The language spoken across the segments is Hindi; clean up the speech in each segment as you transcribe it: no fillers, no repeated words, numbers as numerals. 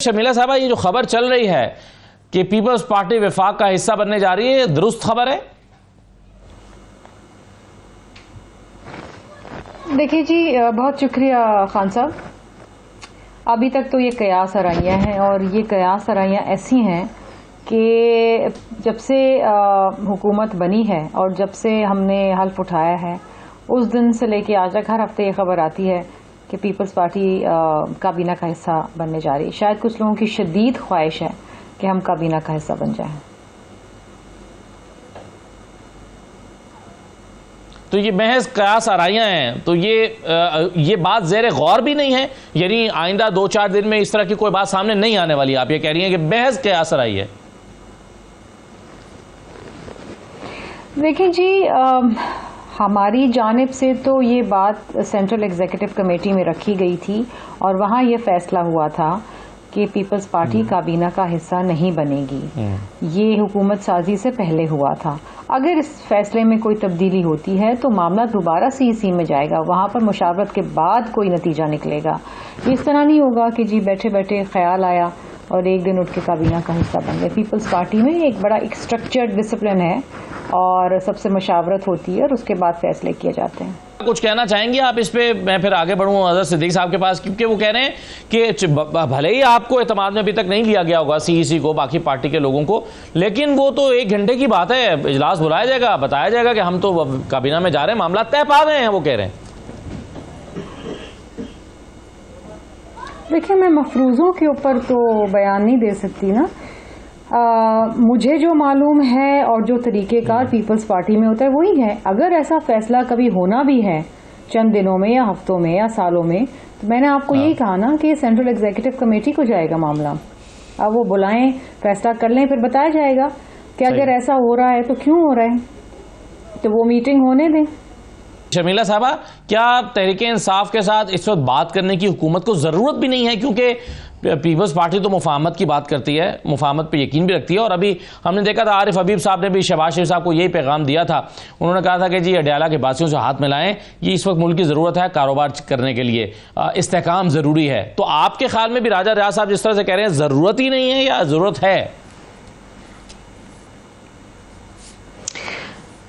शर्मिला साहबा, ये जो खबर चल रही है कि पीपल्स पार्टी विफाक का हिस्सा बनने जा रही है, दुरुस्त खबर है? देखिए जी, बहुत शुक्रिया खान साहब। अभी तक तो ये कयास आराइयाँ हैं और ये कयास आराइयाँ ऐसी हैं कि जब से हुकूमत बनी है और जब से हमने हल्फ उठाया है उस दिन से लेके आज तक हर हफ्ते ये खबर आती है कि पीपल्स पार्टी काबीना का हिस्सा बनने जा रही है। शायद कुछ लोगों की शदीद ख्वाहिश है कि हम काबीना का हिस्सा बन जाएं। तो ये महज कयास आराइयां हैं, तो ये बात ज़ेर गौर भी नहीं है, यानी आइंदा 2-4 दिन में इस तरह की कोई बात सामने नहीं आने वाली। आप ये कह रही हैं कि महज कयास आराई है? देखिए जी, हमारी जानिब से तो ये बात सेंट्रल एग्जीक्यूटिव कमेटी में रखी गई थी और वहाँ ये फैसला हुआ था कि पीपल्स पार्टी काबीना का हिस्सा नहीं बनेगी। ये हुकूमत साजी से पहले हुआ था। अगर इस फैसले में कोई तब्दीली होती है तो मामला दोबारा सीईसी में जाएगा, वहाँ पर मुशावरत के बाद कोई नतीजा निकलेगा। इस तरह नहीं होगा कि जी बैठे बैठे ख्याल आया और एक दिन उठ के काबीना का हिस्सा बन गए। पीपल्स पार्टी में एक बड़ा एक स्ट्रक्चर्ड डिसिप्लिन है और सबसे मशावरत होती है और उसके बाद फैसले किए जाते हैं। कुछ कहना चाहेंगे आप इस पे? मैं फिर आगे बढ़ूं अजहर सिद्दीकी साहब के पास, क्योंकि वो कह रहे हैं कि भले ही आपको एतमाद में अभी तक नहीं लिया गया होगा सीईसी को, बाकी पार्टी के लोगों को, लेकिन वो तो 1 घंटे की बात है, इजलास बुलाया जाएगा, बताया जाएगा कि हम तो काबीना में जा रहे हैं, मामला तय पा गए हैं, वो कह रहे हैं। देखिए, मैं मफरूजों के ऊपर तो बयान नहीं दे सकती ना। मुझे जो मालूम है और जो तरीक़ेकार पीपल्स पार्टी में होता है वही है। अगर ऐसा फैसला कभी होना भी है चंद दिनों में या हफ्तों में या सालों में, तो मैंने आपको यही कहा ना कि सेंट्रल एग्जीक्यूटिव कमेटी को जाएगा मामला। अब वो बुलाएं, फैसला कर लें, फिर बताया जाएगा कि अगर ऐसा हो रहा है तो क्यों हो रहा है, तो वो मीटिंग होने दें। शर्मिला साहबा, क्या तहरीक इंसाफ के साथ इस वक्त बात करने की हुकूमत को ज़रूरत भी नहीं है? क्योंकि पीपल्स पार्टी तो मुफाहमत की बात करती है, मुफाहमत पे यकीन भी रखती है, और अभी हमने देखा था आरिफ हबीब साहब ने भी शहबाज शरीफ साहब को यही पैगाम दिया था। उन्होंने कहा था कि जी अडयाला के बासियों से हाथ मिलाएं, ये इस वक्त मुल्क की ज़रूरत है, कारोबार करने के लिए इस्तेहकाम ज़रूरी है। तो आपके ख्याल में भी राजा रियाज साहब जिस तरह से कह रहे हैं, ज़रूरत ही नहीं है या ज़रूरत है?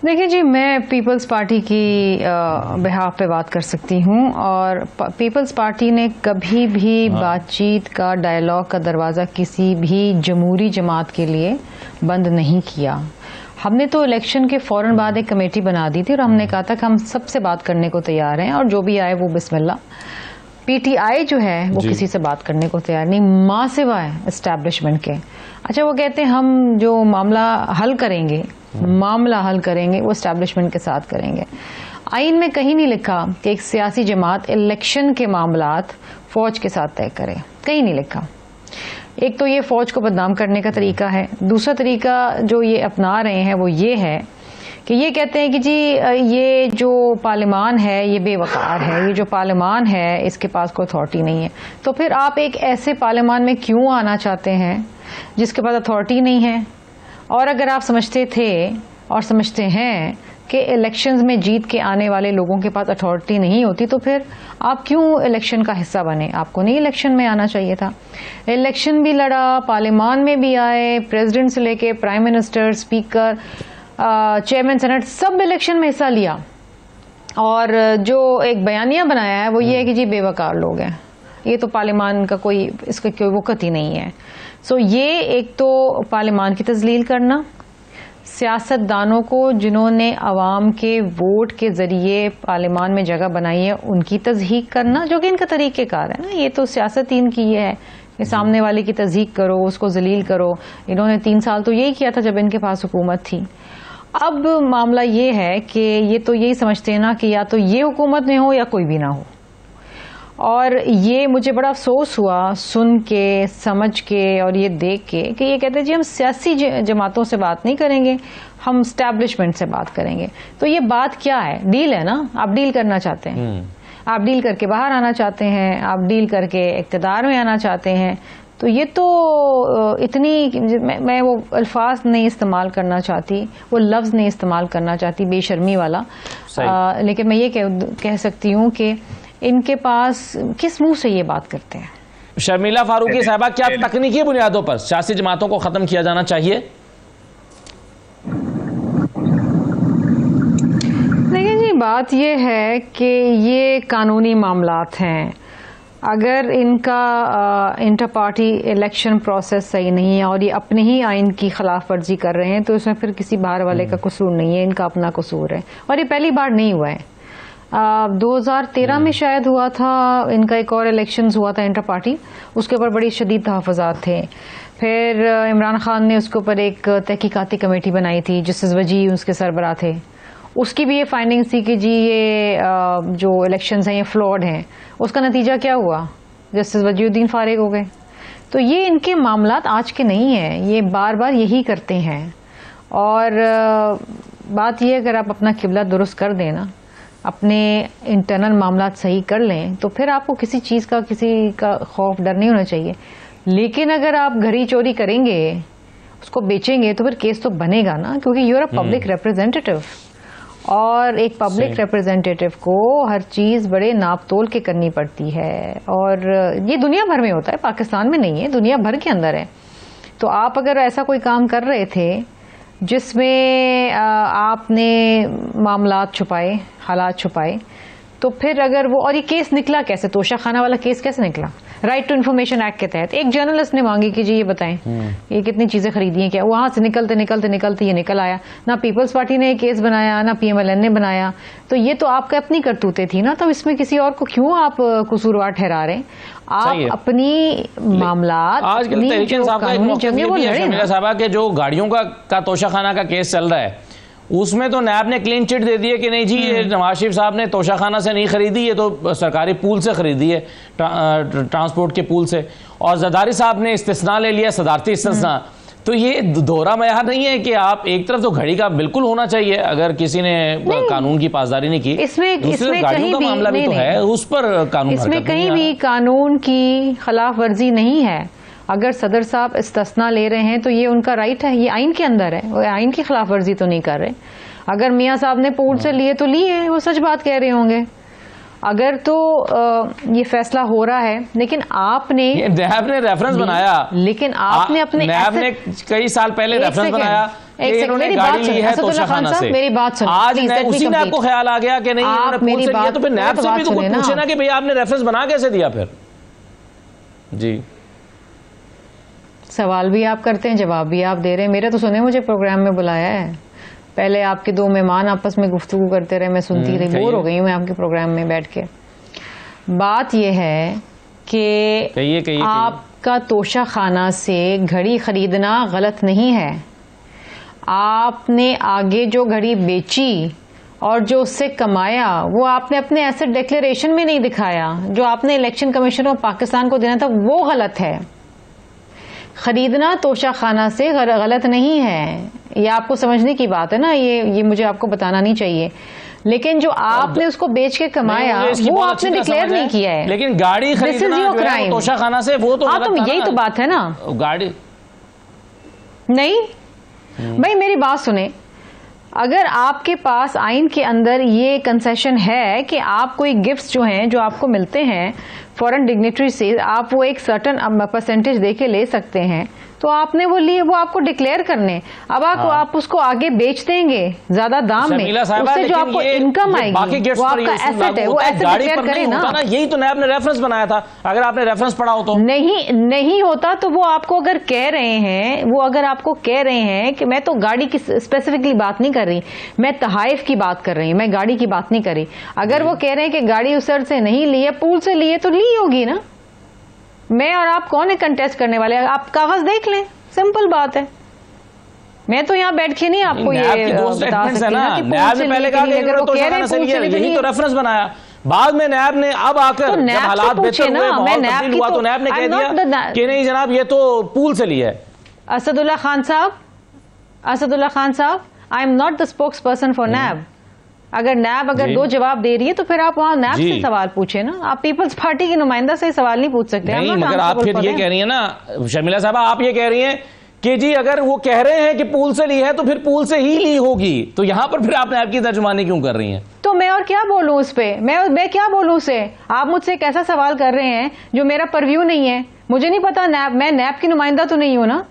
देखिए जी, मैं पीपल्स पार्टी की बिहाफ पे बात कर सकती हूँ और पीपल्स पार्टी ने कभी भी बातचीत का, डायलॉग का दरवाज़ा किसी भी जमहूरी जमात के लिए बंद नहीं किया। हमने तो इलेक्शन के फ़ौरन बाद एक कमेटी बना दी थी और हमने कहा था कि हम सबसे बात करने को तैयार हैं और जो भी आए वो बिस्मिल्लाह। पीटीआई जो है वो किसी से बात करने को तैयार नहीं, माँ सिवाय एस्टैब्लिशमेंट के। अच्छा, वो कहते हैं हम जो मामला हल करेंगे वो एस्टैब्लिशमेंट के साथ करेंगे। आइन में कहीं नहीं लिखा कि एक सियासी जमात इलेक्शन के मामलात फौज के साथ तय करे, कहीं नहीं लिखा। एक तो ये फौज को बदनाम करने का तरीका है। दूसरा तरीका जो ये अपना रहे हैं वो ये है कि ये कहते हैं कि जी ये जो पार्लियामान है ये बेवकार है, ये जो पार्लियामान है इसके पास कोई अथॉरिटी नहीं है। तो फिर आप एक ऐसे पार्लियामान में क्यों आना चाहते हैं जिसके पास अथॉरिटी नहीं है? और अगर आप समझते थे और समझते हैं कि इलेक्शंस में जीत के आने वाले लोगों के पास अथॉरिटी नहीं होती, तो फिर आप क्यों इलेक्शन का हिस्सा बने? आपको नहीं इलेक्शन में आना चाहिए था। इलेक्शन भी लड़ा, पार्लियामान में भी आए, प्रेसिडेंट से लेके prime minister, speaker, chairman senate, सब इलेक्शन में हिस्सा लिया। और जो एक बयानिया बनाया है वो ये है कि जी बेवकार लोग हैं, ये तो पार्लियामान का कोई, इसका कोई वक़्त ही नहीं है। सो ये एक तो पार्लियामान की तज़लील करना, सियासतदानों को जिन्होंने अवाम के वोट के ज़रिए पार्लियामान में जगह बनाई है उनकी तज़हीक करना, जो कि इनका तरीक़ेकार है ना। ये तो सियासत इनकी ये है कि सामने वाले की तज़हीक करो, उसको जलील करो। इन्होंने 3 साल तो यही किया था जब इनके पास हुकूमत थी। अब मामला ये है कि ये तो यही समझते हैं ना कि या तो ये हुकूमत में हो या कोई भी ना हो। और ये मुझे बड़ा अफसोस हुआ सुन के, समझ के और ये देख के कि ये कहते हैं जी हम सियासी जमातों से बात नहीं करेंगे, हम एस्टैब्लिशमेंट से बात करेंगे। तो ये बात क्या है? डील है ना, आप डील करना चाहते हैं, आप डील करके बाहर आना चाहते हैं, आप डील करके इक़्तिदार में आना चाहते हैं। तो ये तो इतनी, मैं वो अल्फाज नहीं इस्तेमाल करना चाहती, वो लफ्ज़ नहीं इस्तेमाल करना चाहती बेशर्मी वाला, लेकिन मैं ये कह सकती हूँ कि इनके पास किस मुंह से ये बात करते हैं। शर्मिला फारूकी साहबा, क्या तकनीकी बुनियादों पर सियासी जमातों को खत्म किया जाना चाहिए? देखिए जी, बात ये है कि ये कानूनी मामलात हैं। अगर इनका इंटर पार्टी इलेक्शन प्रोसेस सही नहीं है और ये अपने ही आइन की खिलाफ वर्जी कर रहे हैं, तो इसमें फिर किसी बाहर वाले का कसूर नहीं है, इनका अपना कसूर है। और ये पहली बार नहीं हुआ है। 2013 में शायद हुआ था इनका एक और इलेक्शंस हुआ था इंटर पार्टी, उसके ऊपर बड़ी शदीद तहफ़्फ़ुज़ात थे। फिर इमरान खान ने उसके ऊपर एक तहकीकाती कमेटी बनाई थी, जस्टिस वजी उसके सरबराह थे। उसकी भी ये फाइंडिंग्स थी कि जी ये जो इलेक्शंस हैं ये फ्लॉड हैं। उसका नतीजा क्या हुआ? जस्टिस वजीउद्दीन फारिग हो गए। तो ये इनके मामलात आज के नहीं हैं, ये बार बार यही करते हैं। और बात ये, अगर आप अपना किबला दुरुस्त कर दें ना, अपने इंटरनल मामलात सही कर लें, तो फिर आपको किसी चीज़ का, किसी का खौफ डर नहीं होना चाहिए। लेकिन अगर आप घड़ी चोरी करेंगे, उसको बेचेंगे, तो फिर केस तो बनेगा ना, क्योंकि you are a public representative. और एक पब्लिक रिप्रेजेंटेटिव को हर चीज़ बड़े नाप तोल के करनी पड़ती है। और ये दुनिया भर में होता है, पाकिस्तान में नहीं है, दुनिया भर के अंदर है। तो आप अगर ऐसा कोई काम कर रहे थे जिसमें आपने मामलात छुपाए, हालात छुपाए, तो फिर अगर वो, और ये केस निकला कैसे? तोशा खाना वाला केस कैसे निकला? राइट टू इन्फॉर्मेशन एक्ट के तहत एक जर्नलिस्ट ने मांगी कि जी ये बताएं ये कितनी चीजें खरीदी हैं, क्या? वहां से निकलते निकलते निकलते ये निकल आया। ना पीपल्स पार्टी ने केस बनाया, ना PMLN ने बनाया। तो ये तो आपका अपनी करतूतें थी ना, तो इसमें किसी और को क्यों आप कसूरवार ठहरा रहे हैं? आप अपनी मामलात, आजकल तहरीक इंसाफ का एक मौक़िफ़ ये भी है शर्मिला साहबा के जो गाड़ियों का तोशाखाना का केस चल रहा है, उसमें तो नैब ने क्लीन चिट दे दी है कि नहीं जी ये नवाज शरीफ साहब ने तोशाखाना से नहीं खरीदी, ये तो सरकारी पूल से खरीदी है, ट्रांसपोर्ट के पूल से। और जरदारी साहब ने इस्तिस्ना ले लिया, सदारती इस्तिस्ना। तो ये दोहरा मयार नहीं है कि आप एक तरफ तो घड़ी का बिल्कुल होना चाहिए अगर किसी ने कानून की पासदारी नहीं की, इसमें गाड़ियों का मामला भी तो है, उस पर कानून, इसमें कहीं भी कानून की खिलाफ वर्जी नहीं है। अगर सदर साहब इस्तिस्ना ले रहे हैं तो ये उनका राइट है, ये आइन के अंदर है, वो आइन की खिलाफ वर्जी तो नहीं कर रहे। अगर मियाँ साहब ने पूल से लिए तो लिए, वो सच बात कह रहे होंगे। अगर तो ये फैसला हो रहा है, लेकिन आपने नैब ने रेफरेंस बनाया, लेकिन आपने अपने नैब ने कई साल पहले रेफरेंस बनाया कि इन्होंने गाड़ी ली है तोशाखाना से। मेरी बात सुनो, आज उसी ने आपको ख्याल आ गया कि नहीं इन्होंने पूल से लिया, तो फिर नैब से भी तो कुछ पूछे ना कि भैया आपने रेफरेंस बना कैसे दिया? फिर जी सवाल भी आप करते हैं, जवाब भी आप दे रहे हैं। मेरे तो सुने, मुझे प्रोग्राम में बुलाया है, पहले आपके दो मेहमान आपस में गुफ्तगू करते रहे, मैं सुनती रही, बोर हो गई हूँ मैं आपके प्रोग्राम में बैठ के। बात यह है कि आपका तोशा खाना से घड़ी खरीदना गलत नहीं है। आपने आगे जो घड़ी बेची और जो उससे कमाया, वो आपने अपने एसेट डिक्लेरेशन में नहीं दिखाया। जो आपने इलेक्शन कमीशन ऑफ पाकिस्तान को देना था वो गलत है। खरीदना तोशा खाना से गलत नहीं है, ये आपको समझने की बात है ना, ये मुझे आपको बताना नहीं चाहिए। लेकिन जो आपने उसको बेच के कमाया वो आपने डिक्लेयर नहीं किया है। लेकिन गाड़ी खरीदना तोशा खाना से, वो तो यही तो बात है ना। गाड़ी नहीं भाई, मेरी बात सुने, अगर आपके पास आइन के अंदर ये कंसेशन है कि आप कोई गिफ्ट्स जो हैं, जो आपको मिलते हैं फॉरेन डिग्नेटरी से, आप वो एक सर्टन परसेंटेज दे के ले सकते हैं, तो आपने वो लिए, वो आपको डिक्लेयर करने। अब आप उसको आगे बेच देंगे ज्यादा दाम में, उससे जो आपको इनकम आएगी वो आपका एसेट है, वो एसेट डिक्लेयर करे ना। यही तो नैब ने रेफरेंस बनाया था, अगर आपने रेफरेंस पढ़ा हो तो। नहीं होता तो वो आपको अगर कह रहे हैं, वो अगर आपको कह रहे हैं कि मैं तो गाड़ी की स्पेसिफिकली बात नहीं कर रही, मैं तहाइफ की बात कर रही हूँ, मैं गाड़ी की बात नहीं कर रही। अगर वो कह रहे हैं कि गाड़ी उस सर से नहीं ली है, पूल से ली है, तो ली होगी ना। मैं और आप कौन है कंटेस्ट करने वाले? आप कागज देख लें, सिंपल बात है। मैं तो यहाँ बैठ के नहीं आपको ये बता सकती ना कि पूल से लिए, अगर वो कह रहे हैं पूल से लिए, तो रेफरेंस बनाया। बाद में नैब ने अब आकर जब हालात बेहतर हुए, माहौल तब्दील हुआ, तो नैब ने कह दिया कि नहीं जनाब ये तो पूल से लिया है। Asadullah Khan Sahab, I am not the spokesperson for NAB. अगर नैब दो जवाब दे रही है तो फिर आप वहाँ नैब से सवाल पूछे ना, आप पीपल्स पार्टी के नुमाइंदा से सवाल नहीं पूछ सकते। नहीं, मगर आप फिर ये कह रही है ना शर्मिला साहबा, आप ये कह रही हैं कि जी अगर वो कह रहे हैं कि पूल से ली है तो फिर पूल से ही ली होगी, तो यहां पर फिर आप नैब की तर्जुमानी क्यों कर रही हैं? तो मैं और क्या बोलूं उस पे, मैं क्या बोलूं उसे? आप मुझसे एक ऐसा सवाल कर रहे हैं जो मेरा परव्यू नहीं है, मुझे नहीं पता। नैब, मैं नैब की नुमाइंदा तो नहीं हूं ना।